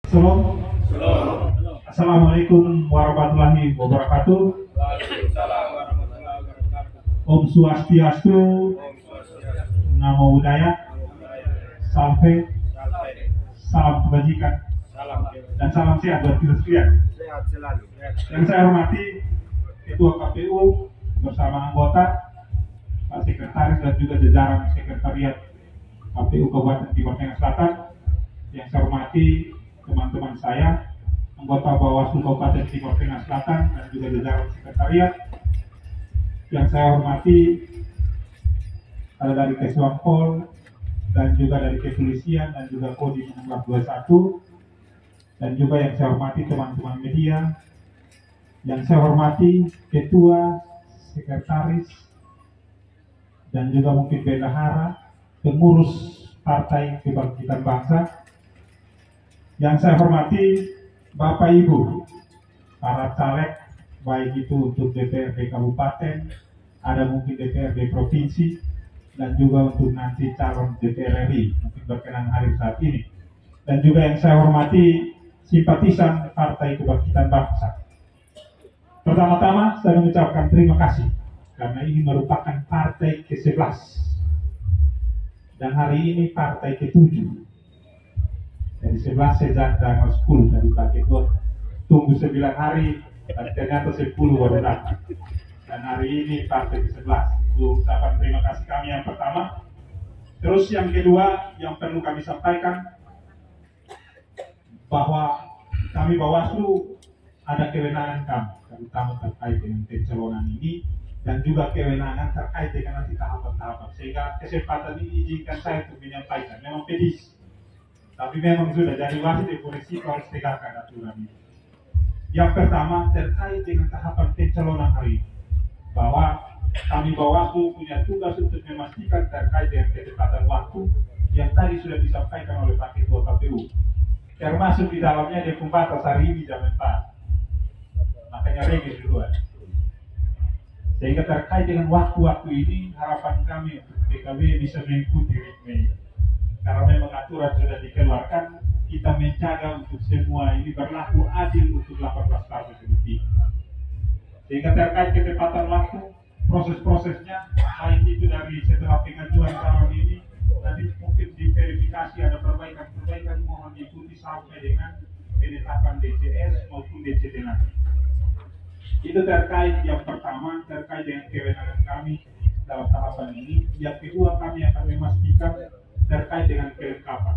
Shalom. Assalamualaikum warahmatullahi wabarakatuh. Om Swastiastu, Namo Buddhaya, Salam, salam kebajikan, dan salam sehat buat kita sekalian. Sehat selalu. Yang saya hormati Ketua KPU bersama anggota, Pak Sekretaris dan juga jajaran Sekretariat KPU Kabupaten Timur Tengah Selatan. Yang saya hormati teman-teman saya, anggota Bawaslu Kabupaten Timur Tengah Selatan dan juga jajaran Sekretariat. Yang saya hormati ada dari Kesbangpol dan juga dari Kepolisian dan juga Kodim 1621, dan juga yang saya hormati teman-teman media, yang saya hormati Ketua, Sekretaris, dan juga mungkin bendahara, pengurus Partai Kebangkitan Bangsa. Yang saya hormati Bapak Ibu, para caleg, baik itu untuk DPRD Kabupaten, ada mungkin DPRD Provinsi, dan juga untuk nanti calon DPR RI, mungkin berkenan hadir saat ini. Dan juga yang saya hormati simpatisan Partai Kebangkitan Bangsa. Pertama-tama saya mengucapkan terima kasih, karena ini merupakan partai ke-11, dan hari ini partai ke-7. Dari 11 sejak tanggal 10 tadi Pak Ketua tunggu 9 hari dan ternyata 10 baru datang. Dan hari ini partai ke-11. Itu ucapan terima kasih kami yang pertama. Terus yang kedua yang perlu kami sampaikan bahwa kami Bawaslu ada kewenangan kami, terutama terkait dengan pencalonan ini dan juga kewenangan terkait dengan nanti tahapan-tahapan. Sehingga kesempatan ini izinkan saya untuk menyampaikan. Memang pedis, tapi memang sudah jadi wajib polisi harus tegakkan aturan ini. Yang pertama terkait dengan tahapan pencalonan hari ini, bahwa kami Bawaslu punya tugas untuk memastikan terkait dengan ketepatan waktu yang tadi sudah disampaikan oleh Pak Ketua KPU, termasuk di dalamnya dia pembatas hari ini jam 4, makanya regis duluan. Sehingga terkait dengan waktu-waktu ini harapan kami untuk PKB bisa mengikuti ritme ini. Karena memang aturan sudah dikeluarkan, kita menjaga untuk semua ini berlaku adil untuk 18 partai politik. Sehingga terkait ketepatan waktu, proses-prosesnya, baik itu dari setelah pengajuan calon ini, nanti mungkin diverifikasi ada perbaikan-perbaikan, mohon diikuti sampai dengan penetapan DCS maupun DCT nanti. Itu terkait yang pertama, terkait dengan kewenangan kami dalam tahapan ini. Yang kedua, kami akan memastikan terkait dengan kelengkapan.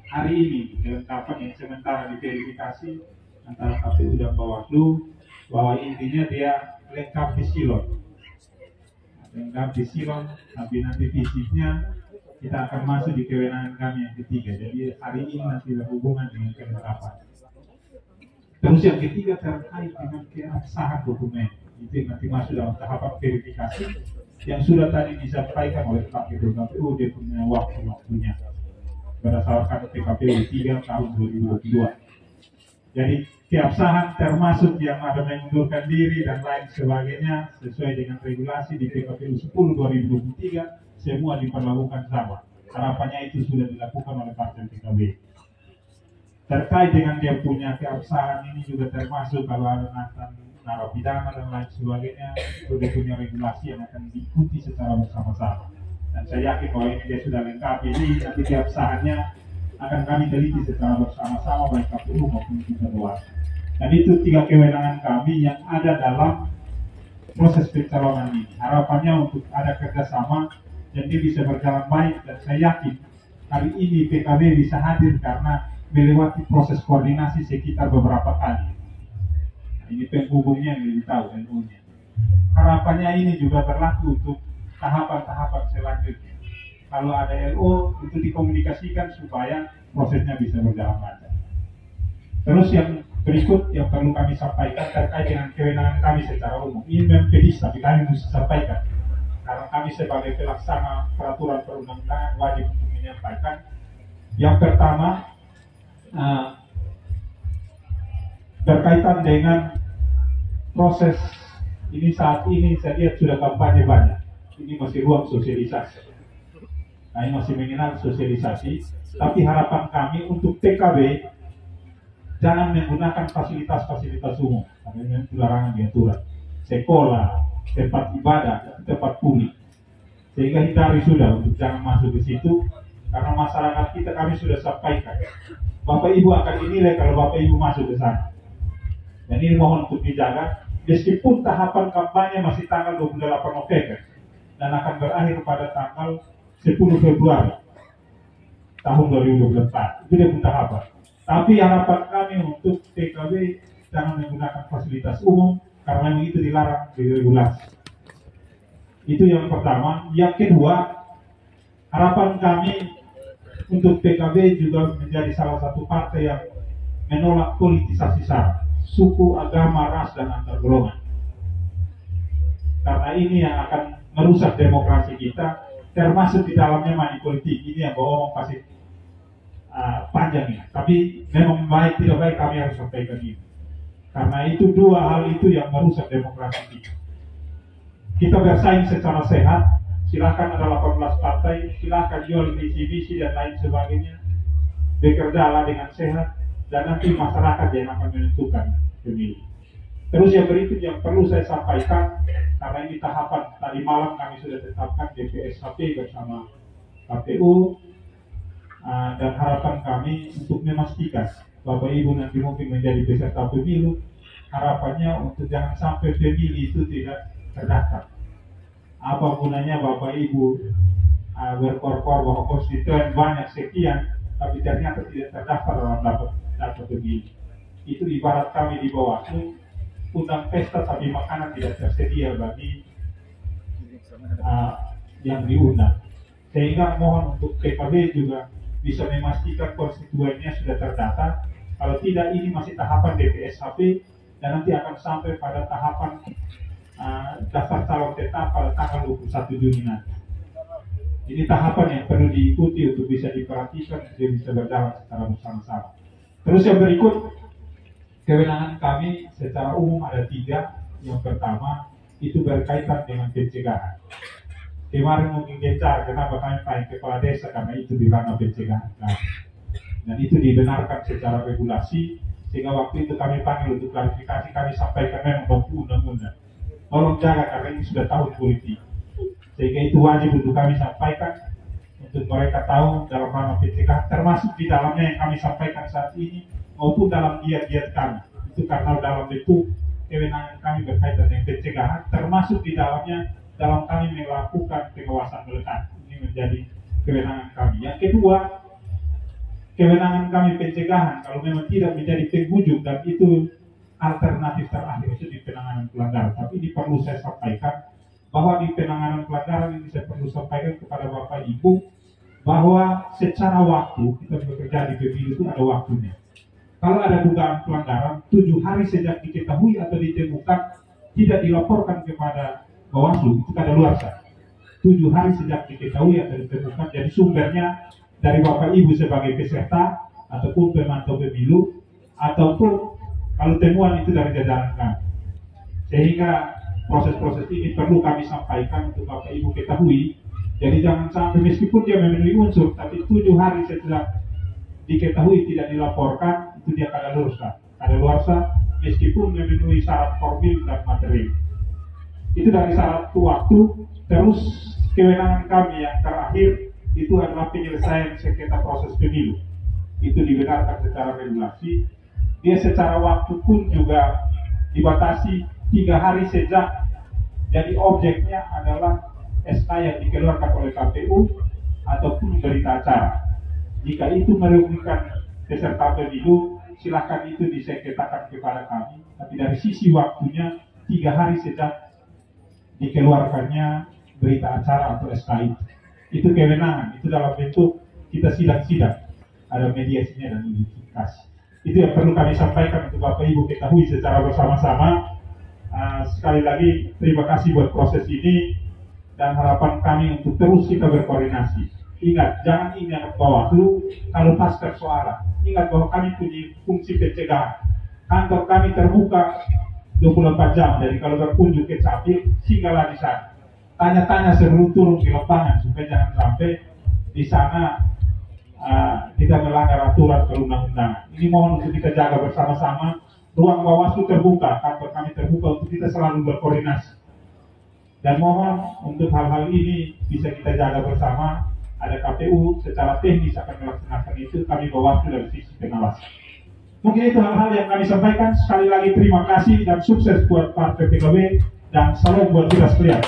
Hari ini kelengkapan yang sementara diverifikasi antara KPU dan Bawaslu, bahwa intinya dia lengkap di silon. Lengkap di silon, tapi nanti fisiknya kita akan masuk di kewenangan kami yang ketiga. Jadi hari ini nanti berhubungan dengan kelengkapan. Terus yang ketiga terkait dengan keabsahan dokumen. Itu nanti masuk dalam tahapan verifikasi yang sudah tadi disampaikan oleh Pak Ketua KPU. Dia punya waktu-waktunya berdasarkan PKPU 3 tahun 2022. Jadi keabsahan termasuk yang ada mengundurkan diri dan lain sebagainya sesuai dengan regulasi di PKPU 10 2023 semua diperlakukan sama. Harapannya itu sudah dilakukan oleh partai PKB. Terkait dengan dia punya keabsahan ini juga termasuk kalau ada mantan narapidana dan lain sebagainya, itu dia punya regulasi yang akan diikuti secara bersama-sama. Dan saya yakin bahwa ini dia sudah lengkap, jadi nanti keabsahannya akan kami teliti secara bersama-sama baik KPU maupun kita Bawaslu. Dan itu 3 kewenangan kami yang ada dalam proses pencalonan ini. Harapannya untuk ada kerjasama dan dia bisa berjalan baik, dan saya yakin hari ini PKB bisa hadir karena melewati proses koordinasi sekitar beberapa kali. Ini penghubungnya yang lebih tahu tentunya. Harapannya ini juga berlaku untuk tahapan-tahapan selanjutnya. Kalau ada LO itu dikomunikasikan supaya prosesnya bisa berjalan lancar. Terus yang berikut yang perlu kami sampaikan terkait dengan kewenangan kami secara umum. Ini memang pedis tapi kami mesti sampaikan. Karena kami sebagai pelaksana peraturan perundang-undangan wajib untuk menyampaikan. Yang pertama berkaitan dengan proses ini saat ini saya lihat sudah kampanye banyak. Ini masih ruang sosialisasi. Kami masih mengenal sosialisasi, tapi harapan kami untuk PKB jangan menggunakan fasilitas-fasilitas umum karena itu larangan diaturan, sekolah, tempat ibadah, tempat publik. Sehingga hindari sudah untuk jangan masuk ke situ, karena masyarakat kita kami sudah sampaikan. Bapak Ibu akan dinilai kalau Bapak Ibu masuk ke sana. Dan ini mohon untuk dijaga, meskipun tahapan kampanye masih tanggal 28 November dan akan berakhir pada tanggal 10 Februari tahun 2024. Itu dia tahapan. Tapi harapan kami untuk PKB jangan menggunakan fasilitas umum karena itu dilarang di regulasi. Itu yang pertama. Yang kedua, harapan kami untuk PKB juga menjadi salah satu partai yang menolak politisasi sara, suku, agama, ras, dan antar golongan. Karena ini yang akan merusak demokrasi kita, termasuk di dalamnya money politik. Ini yang bohong pasti panjang ya. Tapi memang baik tidak baik kami harus sampaikan ini. Karena itu dua hal itu yang merusak demokrasi kita. Kita bersaing secara sehat, silakan ada 18 partai, silakan jual visi-visi dan lain sebagainya, bekerjalah dengan sehat, dan nanti masyarakat yang akan menentukan pemilih. Terus yang berikut yang perlu saya sampaikan, karena ini tahapan tadi malam kami sudah tetapkan DPSHP bersama KPU, dan harapan kami untuk memastikan Bapak Ibu nanti mungkin menjadi peserta pemilu, harapannya untuk jangan sampai pemilih itu tidak terdaftar. Apa gunanya Bapak Ibu berkorpor bahwa konstituen banyak sekian, tapi ternyata tidak terdaftar dalam daftar pemilih. Itu ibarat kami di Bawaslu undang pesta tapi makanan tidak tersedia bagi yang diundang. Sehingga mohon untuk PKB juga bisa memastikan konstituennya sudah terdata. Kalau tidak, ini masih tahapan DPSHP dan nanti akan sampai pada tahapan daftar calon tetap pada tanggal 21 Juni nanti. Ini tahapan yang perlu diikuti untuk bisa diperhatikan, supaya bisa berjalan secara bersama-sama. Terus yang berikut, kewenangan kami secara umum ada 3. Yang pertama, itu berkaitan dengan pencegahan. Kemarin mungkin gencar, kenapa kami panggil kepala desa, karena itu di ranah pencegahan kami. Dan itu dibenarkan secara regulasi, sehingga waktu itu kami panggil untuk klarifikasi, kami sampaikan memang undang-undang. Tolong jaga karena ini sudah tahun politik. Sehingga itu wajib untuk kami sampaikan, untuk mereka tahu dalam ranah pencegahan, termasuk di dalamnya yang kami sampaikan saat ini, maupun dalam giat-giat kami. Itu karena dalam bentuk kewenangan kami berkaitan dengan pencegahan, termasuk di dalamnya dalam kami melakukan pengawasan melekat. Ini menjadi kewenangan kami. Yang kedua, kewenangan kami pencegahan, kalau memang tidak menjadi penghujung dan itu alternatif terakhir itu di penanganan pelanggaran. Tapi ini perlu saya sampaikan bahwa di penanganan pelanggaran ini saya perlu sampaikan kepada Bapak Ibu bahwa secara waktu kita bekerja di pemilu itu ada waktunya. Kalau ada dugaan pelanggaran 7 hari sejak diketahui atau ditemukan tidak dilaporkan kepada Bawaslu, itu kadaluarsa. 7 hari sejak diketahui atau ditemukan, jadi sumbernya dari Bapak Ibu sebagai peserta ataupun pemantau pemilu, ataupun kalau temuan itu dari jajaran kami. Sehingga proses-proses ini perlu kami sampaikan untuk Bapak Ibu ketahui. Jadi jangan sampai meskipun dia memenuhi unsur, tapi 7 hari setelah diketahui tidak dilaporkan, itu dia kadaluarsa. Kadaluarsa meskipun memenuhi syarat formil dan material. Itu dari syarat waktu. Terus kewenangan kami yang terakhir itu adalah penyelesaian sengketa proses pemilu. Itu dibenarkan secara regulasi. Dia secara waktu pun juga dibatasi 3 hari sejak jadi objeknya adalah SK yang dikeluarkan oleh KPU ataupun berita acara. Jika itu merugikan peserta pemilu, silakan itu disengketakan kepada kami. Tapi dari sisi waktunya 3 hari sejak dikeluarkannya berita acara atau SK itu kewenangan. Itu dalam bentuk kita sidang-sidang, ada mediasinya dan notifikasi. Itu yang perlu kami sampaikan untuk Bapak Ibu ketahui secara bersama-sama. Sekali lagi terima kasih buat proses ini dan harapan kami untuk terus kita berkoordinasi. Ingat, jangan ingat Bawaslu kalau pas persoalan. Ingat bahwa kami punya fungsi pencegahan. Kantor kami terbuka 24 jam, jadi kalau berkunjung ke Capil, singgahlah di sana. Tanya-tanya sebelum turun di lapangan supaya jangan sampai di sana kita melanggar aturan perundang-undangan. Ini mohon untuk kita jaga bersama-sama. Ruang Bawaslu terbuka, kantor kami terbuka untuk kita selalu berkoordinasi. Dan mohon untuk hal-hal ini bisa kita jaga bersama. Ada KPU secara teknis akan melaksanakan itu, kami Bawaslu dari sisi pengawasan. Mungkin itu hal-hal yang kami sampaikan. Sekali lagi terima kasih dan sukses buat Partai PKB dan salam buat kita sekalian.